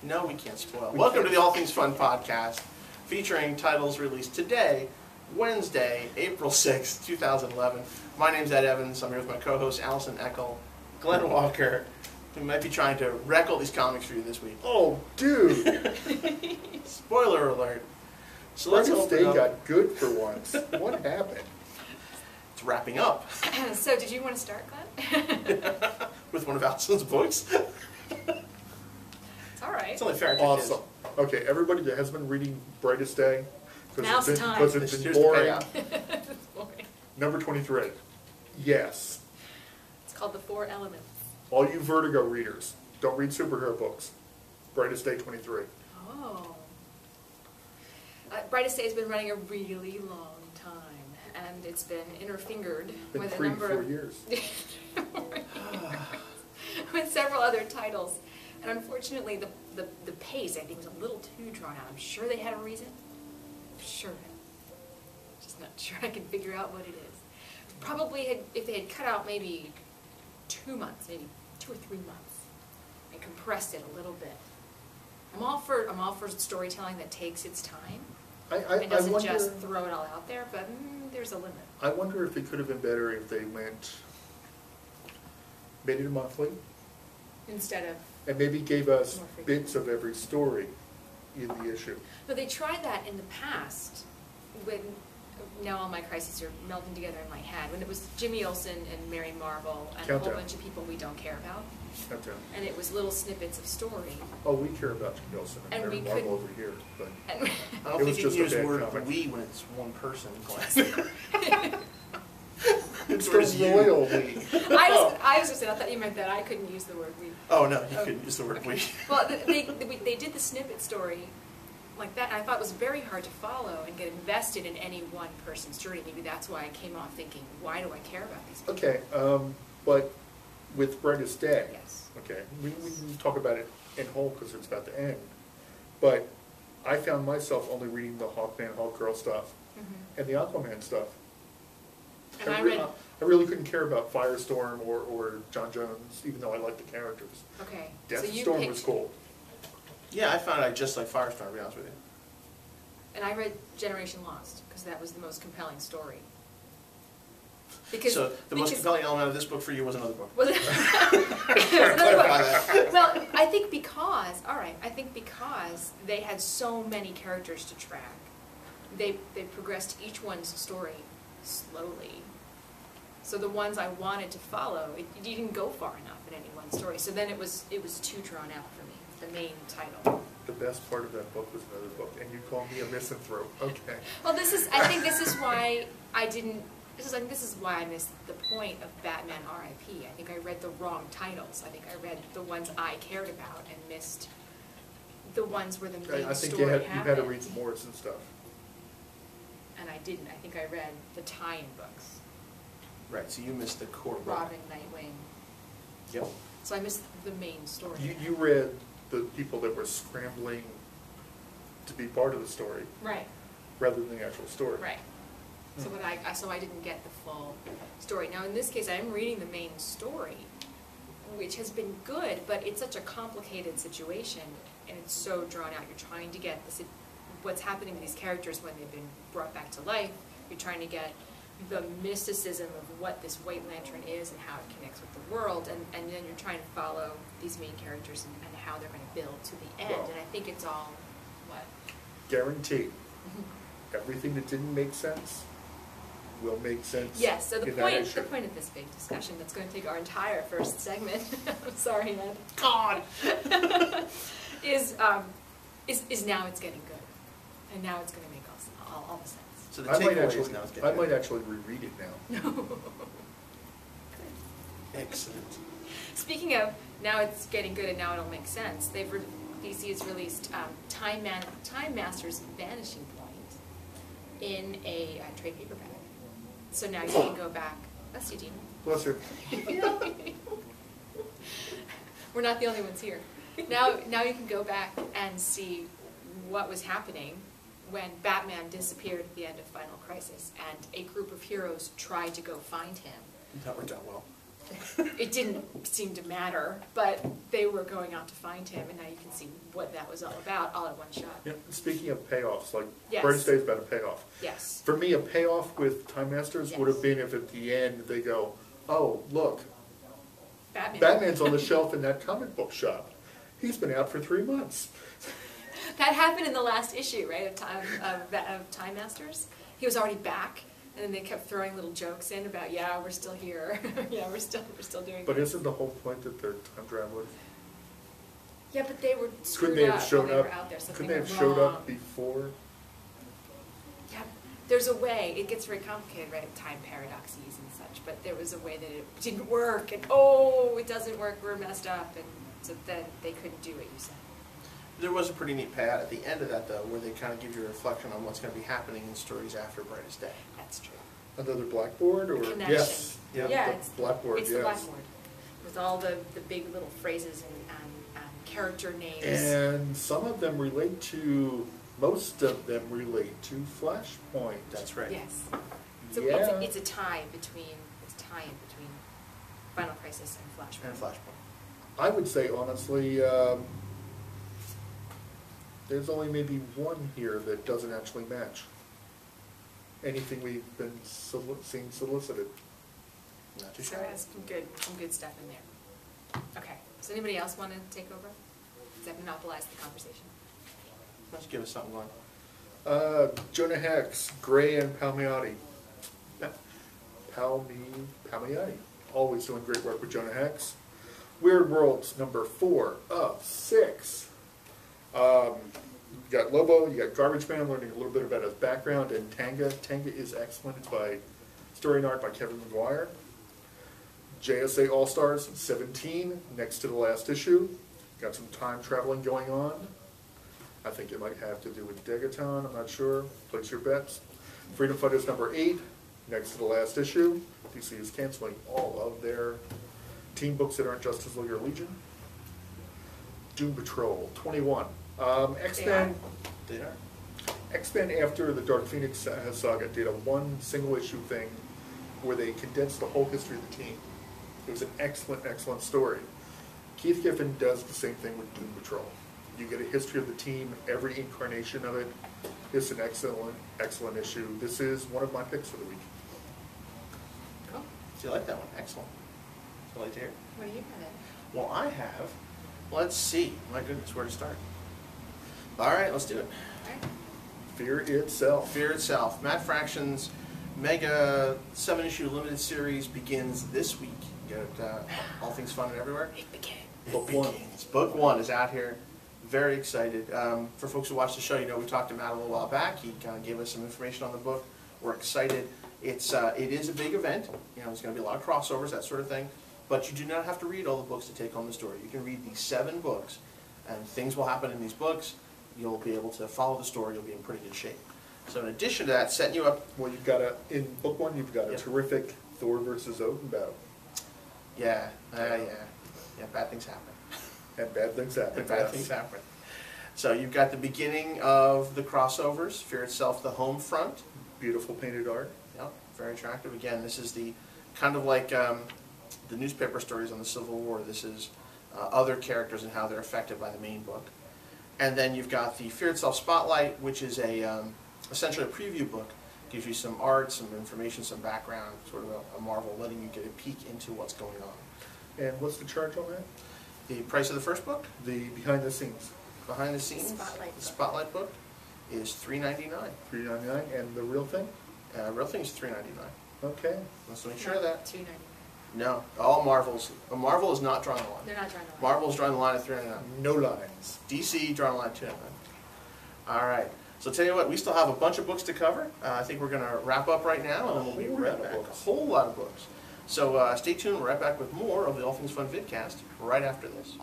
No, we can't spoil. Welcome to the All Things Fun podcast, featuring titles released today, Wednesday, April 6th, 2011. My name's Ed Evans. I'm here with my co-host, Allison Eckel, Glenn Walker, who might be trying to wreck all these comics for you this week. Oh, dude! Spoiler alert. So let's Wednesday got good for once. What happened? It's wrapping up. So, did you want to start, Glenn? With one of Allison's books. It's all right. It's only fair. Awesome. Okay, everybody that has been reading Brightest Day, Now's the time. because it's been Here's the boring. payout. It's boring. Number 23. Yes. It's called The Four Elements. All you Vertigo readers, don't read superhero books. Brightest Day 23. Oh. Brightest Day has been running a really long time, and it's been interfingered Been with a 3 to number 4 of years. with several other titles. And unfortunately, the pace, I think, was a little too drawn out. I'm sure they had a reason. I'm sure. Just not sure I can figure out what it is. Probably, if they had cut out maybe 2 months, maybe 2 or 3 months, and compressed it a little bit. I'm all for storytelling that takes its time. I It doesn't wonder, just throw it all out there, but there's a limit. I wonder if it could have been better if they made it a monthly, Instead of, and maybe gave us More frequent. bits of every story in the issue. but they tried that in the past when, now all my crises are melting together in my head, when it was Jimmy Olsen and Mary Marvel and a Countdown. whole bunch of people we don't care about, That's it. and it was little snippets of story. Oh, we care about Jim Nelson and And Mary we Marvel couldn't- over here, but And I don't It was think you just can a use the bad word comic. we when it's one person, Glenn. it's Where does the you- royal we. I was just saying, I thought you meant that I couldn't use the word we. Oh, no, you couldn't use the word we. Well, they did the snippet story like that, and I thought it was very hard to follow and get invested in any one person's journey. Maybe that's why I came off thinking, why do I care about these people? Okay, but with Brightest Day, Yes. okay, we can talk about it in whole because it's about to end. But I found myself only reading the Hawkman, Hawkgirl stuff Mm-hmm. and the Aquaman stuff. And I re- read, I really couldn't care about Firestorm or John Jones, even though I liked the characters. okay, so you Deathstorm picked, was cool. Yeah, I found I just like Firestorm, to be honest with you. and I read Generation Lost, because that was the most compelling story. Because, So the most compelling element of this book for you was another book. was it? Clarify that. Well, I think because they had so many characters to track, they progressed each one's story slowly. So the ones I wanted to follow, you didn't go far enough in any one story. So then it was too drawn out for me, the main title. The best part of that book was another book, and you call me a misanthrope. Okay. Well, I think this is why I didn't. This is why I missed the point of Batman R.I.P. I think I read the wrong titles. I think I read the ones I cared about and missed the ones where the main I think story you had to happened. read some Morrison stuff. And I didn't. I think I read the tie-in books. Right, so you missed the core book. Robin, Nightwing. Yep. So I missed the main story. You read the people that were scrambling to be part of the story Right. rather than the actual story. Right. So I didn't get the full story. Now in this case, I am reading the main story, which has been good, but it's such a complicated situation, and it's so drawn out. You're trying to get what's happening to these characters when they've been brought back to life. You're trying to get the mysticism of what this White Lantern is and how it connects with the world, and then you're trying to follow these main characters and how they're going to build to the end. Well, and I think it's all, what? Guaranteed. Everything that didn't make sense will make sense. Yes, so the in that point issue. of this big discussion that's going to take our entire first segment, I'm sorry, Ed, God! is now it's getting good. And now it's going to make all the sense. So the I might takeaway is now it's getting I might actually reread it now. Excellent. Speaking of now it's getting good and now it'll make sense, DC has released Time Master's Vanishing Point in a trade paperback. So now you can go back. Bless you, Dean. Bless her. We're not the only ones here. Now you can go back and see what was happening when Batman disappeared at the end of Final Crisis, and a group of heroes tried to go find him. That worked out well. it didn't seem to matter, but they were going out to find him, and now you can see what that was all about, all at one shot. Yeah, speaking of payoffs, like Yes. Brightest Day is about a payoff. Yes. For me, a payoff with Time Masters would have Yes. been if at the end they go, oh, look, Batman. Batman's on the shelf in that comic book shop. He's been out for 3 months. That happened in the last issue, right, of Time Masters. He was already back, and then they kept throwing little jokes in about, yeah, we're still here. Yeah, we're still doing But this. isn't the whole point that they're time travelers? Yeah, but they were Couldn't screwed they up have shown while they up? were out there. Something Couldn't they have went showed wrong. up before? Yeah, there's a way. It gets very complicated, right? Time paradoxes and such. But there was a way that it didn't work, and oh, it doesn't work. We're messed up, and so then they couldn't do what you said. There was a pretty neat payout at the end of that, though, where they kind of give you a reflection on what's going to be happening in stories after Brightest Day. That's true. Another blackboard or Connection. yes, Yeah, the it's blackboard. It's yes. the blackboard with all the big little phrases and character names. And some of them relate to, most of them relate to Flashpoint. That's right. Yes. So Yeah. it's a tie between in between Final Crisis and Flashpoint. And Flashpoint. I would say honestly, there's only maybe one here that doesn't actually match anything we've been seeing solicited. Not too So shabby. has some good stuff in there. Okay. Does anybody else want to take over? Does that monopolize the conversation? Let's give us something going. Jonah Hex, Gray, and Palmiotti. Palmiotti. Always doing great work with Jonah Hex. Weird Worlds, number 4 of 6. You got Lobo, you got Garbage Man, learning a little bit about his background, and Tanga. Tanga is excellent. It's by story and art by Kevin McGuire. JSA All-Stars 17, next to the last issue. Got some time traveling going on. I think it might have to do with Degaton, I'm not sure. Place your bets. Freedom Fighters number 8, next to the last issue. DC is canceling all of their team books that aren't Justice League or Legion. Doom Patrol 21. X-Men. They are. X-Men after the Dark Phoenix saga did a one single issue thing where they condensed the whole history of the team. It was an excellent, excellent story. Keith Giffen does the same thing with Doom Patrol. You get a history of the team, every incarnation of it. It's an excellent, excellent issue. This is one of my picks for the week. Cool. Do you like that one? Excellent. Do you like to hear? What do you got? Well, I have. Let's see. My goodness, where to start? All right, let's do it. Fear Itself. Fear Itself. Matt Fraction's mega 7-issue limited series begins this week. You get All Things Fun and Everywhere. It became. Book 1. Book 1 is out here. Very excited. For folks who watch the show, you know we talked to Matt a little while back. He kind of gave us some information on the book. We're excited. It is a big event. You know, there's going to be a lot of crossovers, that sort of thing. But you do not have to read all the books to take home the story. You can read these 7 books, and things will happen in these books. You'll be able to follow the story. You'll be in pretty good shape. So in addition to that, setting you up. Well, you've got in book 1, you've got a Yep. terrific Thor versus Odin battle. Yeah, bad things happen. And bad things happen. And bad yes. things happen. So you've got the beginning of the crossovers. Fear Itself, the home front. Beautiful painted art. Yep, very attractive. Again, this is the kind of like the newspaper stories on the Civil War. This is other characters and how they're affected by the main book. And then you've got the Fear Itself Spotlight, which is essentially a preview book. Gives you some art, some information, some background, sort of a Marvel, letting you get a peek into what's going on. And what's the charge on that? The price of the first book, The behind the scenes. behind the scenes, Spotlight the book. Spotlight book, is $3.99. $3.99. And the real thing? Real thing is $3.99. Okay. Let's make sure of that. $2.99. No, all Marvels. Marvel is not drawing the line. They're not trying to lie. Marvel's drawing the line at $3.99. No lines. DC drawing the line at $2.99. All right. So tell you what, we still have a bunch of books to cover. I think we're going to wrap up right now, and then we'll be Whole right lot of back. books. A whole lot of books. So stay tuned. We're right back with more of the All Things Fun Vidcast right after this.